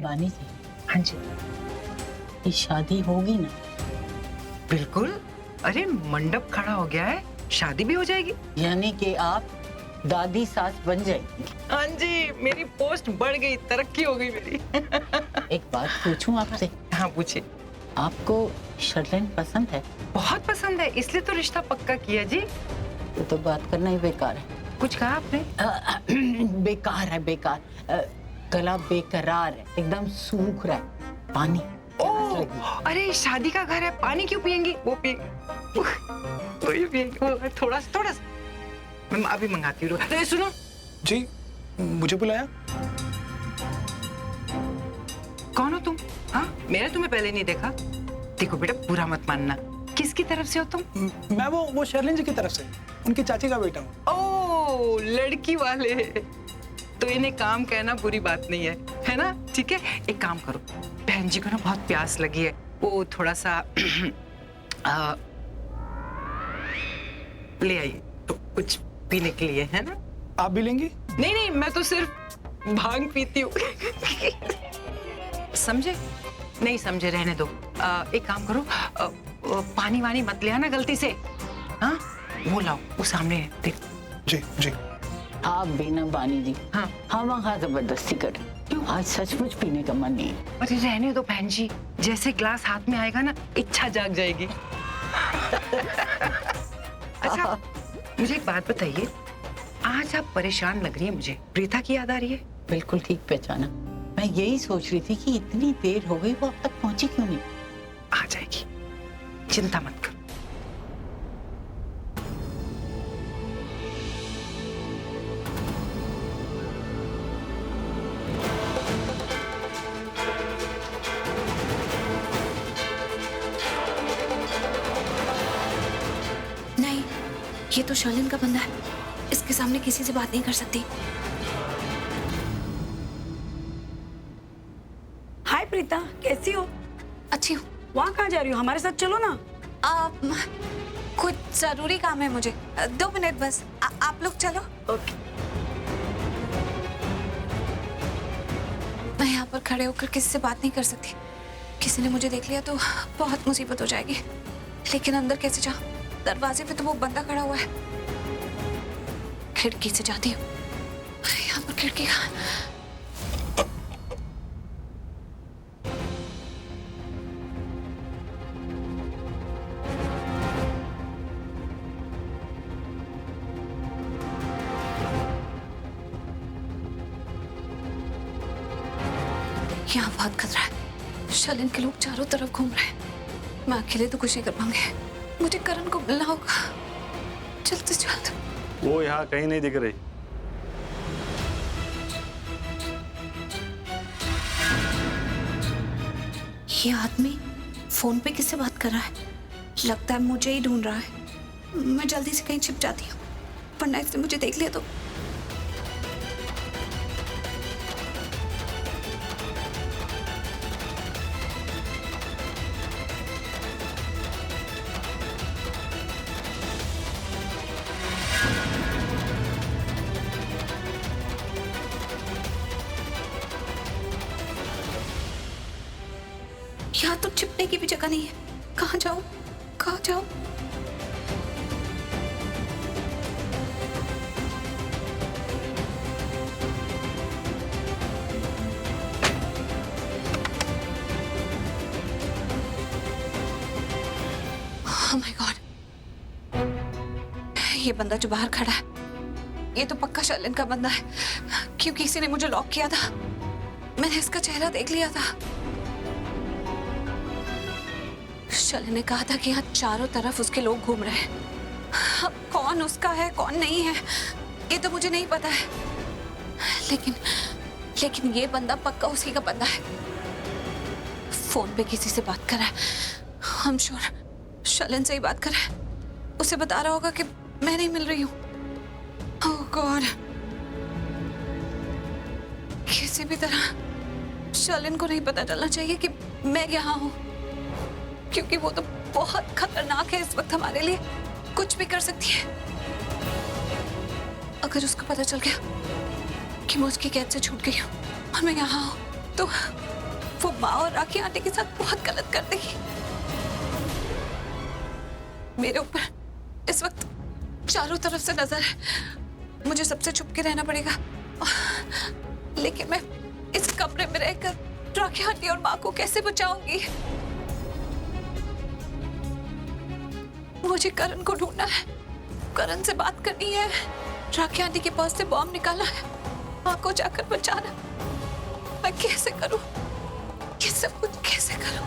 बानी जी, हाँ जी ये शादी होगी ना? बिल्कुल। अरे मंडप खड़ा हो गया है, शादी भी हो जाएगी। यानी कि आप दादी सास बन जाएगी। हाँ जी, मेरी पोस्ट बढ़ गई, तरक्की हो गई मेरी। एक बात पूछूं आपसे? हाँ पूछिए। आपको शर्लिन पसंद है? बहुत पसंद है, इसलिए तो रिश्ता पक्का किया जी। तो बात करना ही बेकार है। कुछ कहा आपने? बेकार है, बेकार। गला बेकरार है, एकदम सूख रहा है। पानी प्यास लगी। अरे शादी का घर है, पानी क्यों पियेंगी? वो पियेंगे थोड़ा सा। मैं अभी मंगाती हूँ। अरे सुनो जी, मुझे बुलाया? कौन हो तुम? हाँ, मैंने तुम्हें पहले नहीं देखा। देखो बेटा, बुरा मत मानना। किसकी तरफ से हो तुम? मैं वो शर्लिन जी की तरफ से, उनकी चाची का बेटा हूँ। ओह, लड़की वाले। तो इन्हें काम कहना बुरी बात नहीं है ना? ठीक है, एक काम करो, बहन जी को ना बहुत प्यास लगी है, वो थोड़ा सा ले आइए तो कुछ पीने के लिए, है ना? आप भी लेंगी? नहीं, मैं तो सिर्फ भांग पीती हूँ। समझे? नहीं समझे, रहने दो। एक काम करो, पानी वानी मत ले आना गलती से। हाँ, वो लाओ, वो सामने है, देख। जी। आप भी ना बानी जी, हाँ हम वहाँ जबरदस्ती करें। आज सचमुच पीने का मन नहीं है। अरे रहने दो बहन जी, जैसे ग्लास हाथ में आएगा ना, इच्छा जाग जाएगी। अच्छा, मुझे एक बात बताइए, आज आप परेशान लग रही है, मुझे प्रीता की याद आ रही है? बिल्कुल ठीक पहचाना। मैं यही सोच रही थी कि इतनी देर हो गई, वो अब तक पहुंची क्यों नहीं? आ जाएगी, चिंता मत करो। नहीं, ये तो शर्लिन का बंदा है, इसके सामने किसी से बात नहीं कर सकती। हाय प्रीता, कैसी हो? अच्छी हूँ। वहाँ कहाँ जा रही हो? हमारे साथ चलो ना। कुछ जरूरी काम है मुझे, 2 मिनट बस। आप लोग चलो। ओके। मैं यहाँ पर खड़े होकर किसी से बात नहीं कर सकती, किसी ने मुझे देख लिया तो बहुत मुसीबत हो जाएगी। लेकिन अंदर कैसे जाऊँ? दरवाजे पे तो वो बंदा खड़ा हुआ है। खिड़की से जाती हूँ। यहाँ पर खिड़की कहाँ? यहाँ बहुत खतरा है। शर्लिन के लोग चारों तरफ घूम रहे हैं। मैं अकेले तो कुछ नहीं कर पाऊंगी। मुझे करण को मिलना होगा जल्द से जल्द। वो यहाँ कहीं नहीं दिख रही। ये आदमी फोन पे किससे बात कर रहा है? लगता है मुझे ही ढूंढ रहा है। मैं जल्दी से कहीं छिप जाती हूँ, वरना इसने मुझे देख लिया तो। यहाँ तो छिपने की भी जगह नहीं है। कहाँ जाऊँ? कहाँ जाऊँ? Oh my God! ये बंदा जो बाहर खड़ा है, ये तो पक्का शर्लिन का बंदा है, क्योंकि किसी ने मुझे लॉक किया था। मैंने इसका चेहरा देख लिया था। शर्लिन ने कहा था कि यहाँ चारों तरफ उसके लोग घूम रहे हैं। अब कौन उसका है कौन नहीं है ये तो मुझे नहीं पता है, लेकिन ये बंदा पक्का उसी का बंदा है। फोन पे किसी से बात कर रहा है। I'm sure शर्लिन से ही बात कर रहा है। उसे बता रहा होगा कि मैं नहीं मिल रही हूँ। Oh God! किसी भी तरह शर्लिन को नहीं पता चलना चाहिए कि मैं यहाँ हूँ, क्योंकि वो तो बहुत खतरनाक है इस वक्त हमारे लिए, कुछ भी कर सकती है। अगर उसको पता चल गया कि मैं उसकी कैद से छूट गई हूँ और मैं यहाँ हूँ, वो माँ और राखी आंटी के साथ बहुत गलत कर देगी। मेरे ऊपर इस वक्त चारों तरफ से नजर है, मुझे सबसे छुप के रहना पड़ेगा। लेकिन मैं इस कमरे में रहकर राखी आंटी और माँ को कैसे बचाऊंगी? मुझे करण को ढूंढना है, करण से बात करनी है। राखी आंटी के पास से बॉम्ब निकाला है, माँ को जाकर बचाना। मैं कैसे करूं? ये सब कुछ कैसे करूं?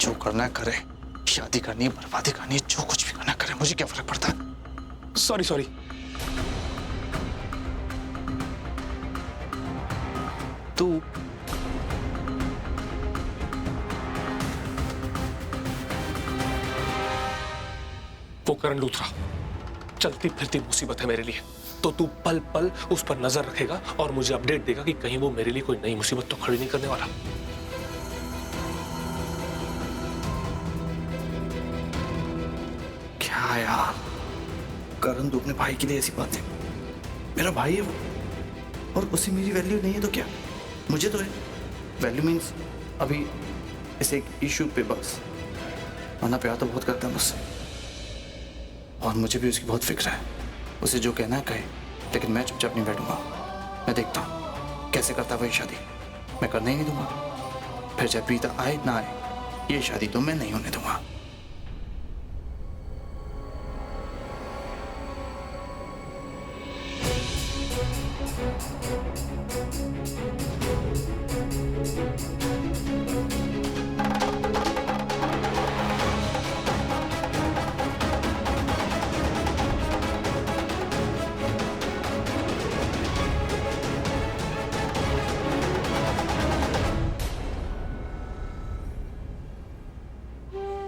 जो करना है करे, शादी करनी है, बर्बादी करनी है, जो कुछ भी करना करे, मुझे क्या फर्क पड़ता है। Sorry sorry. तू वो करण लूथरा चलती फिरती मुसीबत है मेरे लिए, तो तू पल पल उस पर नजर रखेगा और मुझे अपडेट देगा कि कहीं वो मेरे लिए कोई नई मुसीबत तो खड़ी नहीं करने वाला। क्या यार, करण तू अपने भाई के लिए ऐसी बातें, मेरा भाई है वो, और उसे मेरी वैल्यू नहीं है तो क्या, मुझे तो है। वैल्यू मीन्स अभी इस एक इशू पे बस, वरना प्यार तो बहुत करता है मुझसे, और मुझे भी उसकी बहुत फिक्र है। उसे जो कहना है कहे, लेकिन मैं चुपचाप नहीं बैठूंगा। मैं देखता हूँ कैसे करता है वही शादी, मैं करने ही नहीं दूंगा। फिर चाहे प्रीता आए ना आए, ये शादी तो मैं नहीं होने दूंगा।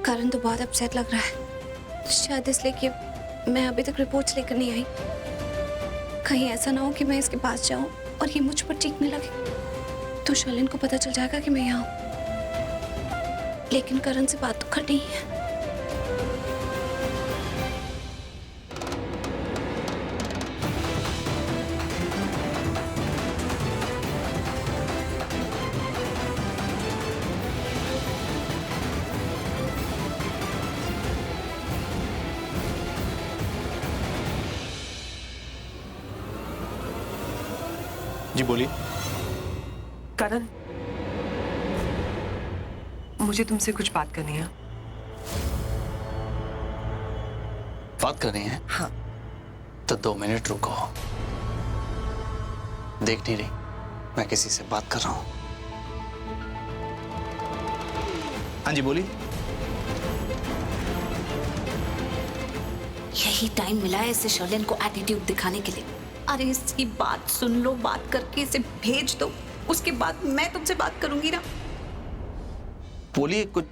करण तो बहुत अपसेट लग रहा है, शायद इसलिए कि मैं अभी तक रिपोर्ट्स लेकर नहीं आई। कहीं ऐसा ना हो कि मैं इसके पास जाऊं और ये मुझ पर चीखने लगे, तो शर्लिन को पता चल जाएगा कि मैं यहाँ हूं। लेकिन करण से बात तो करनी ही है। जी बोलिए। करण, मुझे तुमसे कुछ बात करनी है। बात कर रही हैं? हाँ। तो 2 मिनट रुको। देख नहीं रही मैं किसी से बात कर रहा हूं? हाँ जी बोलिए। यही टाइम मिला है इसे शर्लिन को एटीट्यूड दिखाने के लिए। अरे इसकी बात सुन लो, बात करके इसे भेज दो, उसके बाद मैं तुमसे बात करूंगी ना। बोलिए, कुछ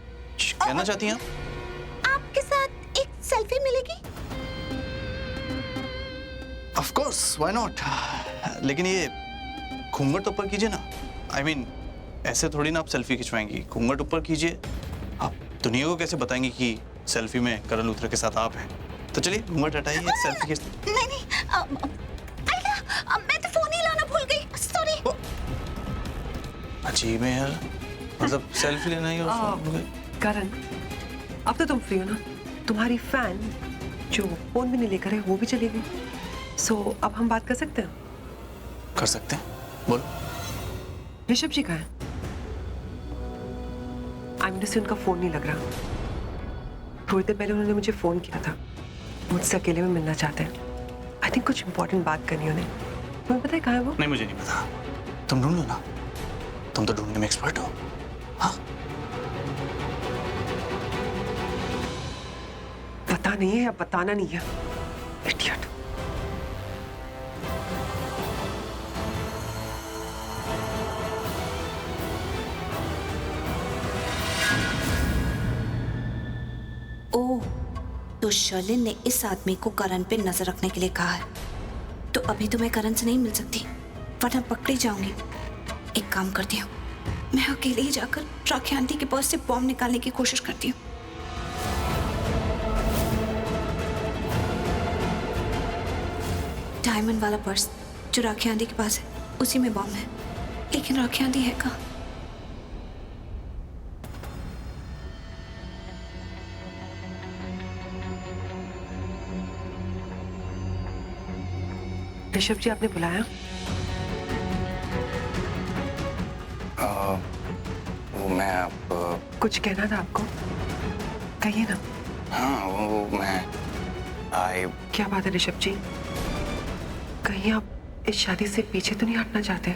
कहना चाहती हैं आप? आपके साथ एक सेल्फी मिलेगी? Of course, why not. लेकिन ये घूंघट ऊपर कीजिए ना। I mean, ऐसे थोड़ी ना आप सेल्फी खिंचवाएंगी, घूंघट ऊपर कीजिए। आप दुनिया को कैसे बताएंगी कि सेल्फी में करण लूथरा के साथ आप हैं? तो चलिए घूंघट हटाइए, सेल्फी खींचते। नहीं, मैं तो फोन ही लाना भूल गई, सॉरी। अजीब है यार, मतलब सेल्फी लेना ही और फोन भूल गए। करण, अब तो तुम फ्री हो ना? तुम्हारी फैन जो फोन भी नहीं लेकर है वो भी चली गई। सो अब हम बात कर सकते हैं? कर सकते हैं, बोलो। ऋषभ जी कहाँ है? आमिना से उनका फोन नहीं लग रहा। थोड़ी देर पहले उन्होंने मुझे फोन किया था, मुझसे अकेले में मिलना चाहते हैं। आई थिंक कुछ इंपॉर्टेंट बात करनी है उन्हें। तुम्हें पता है कहाँ है वो? नहीं, मुझे नहीं पता। तुम ढूंढ लो ना, तुम तो ढूंढने में एक्सपर्ट हो। हाँ, पता नहीं है या बताना नहीं है? इडियट। ओह, तो शर्लिन ने इस आदमी को करण पे नजर रखने के लिए कहा है। तो अभी तो मैं करण से नहीं मिल सकती, वरना पकड़ी जाऊंगी। एक काम करती हूँ, मैं अकेले ही जाकर राखी आंटी के पर्स से बॉम्ब निकालने की कोशिश करती हूँ। डायमंड वाला पर्स जो राखी आंटी के पास है, उसी में बॉम्ब है। लेकिन राखी आंटी है कहाँ? ऋषभ जी, आपने बुलाया? वो मैं आप कुछ कहना था आपको, कहिए ना। हाँ वो मैं क्या बात है ऋषभ जी? कहीं आप इस शादी से पीछे तो नहीं हटना चाहते?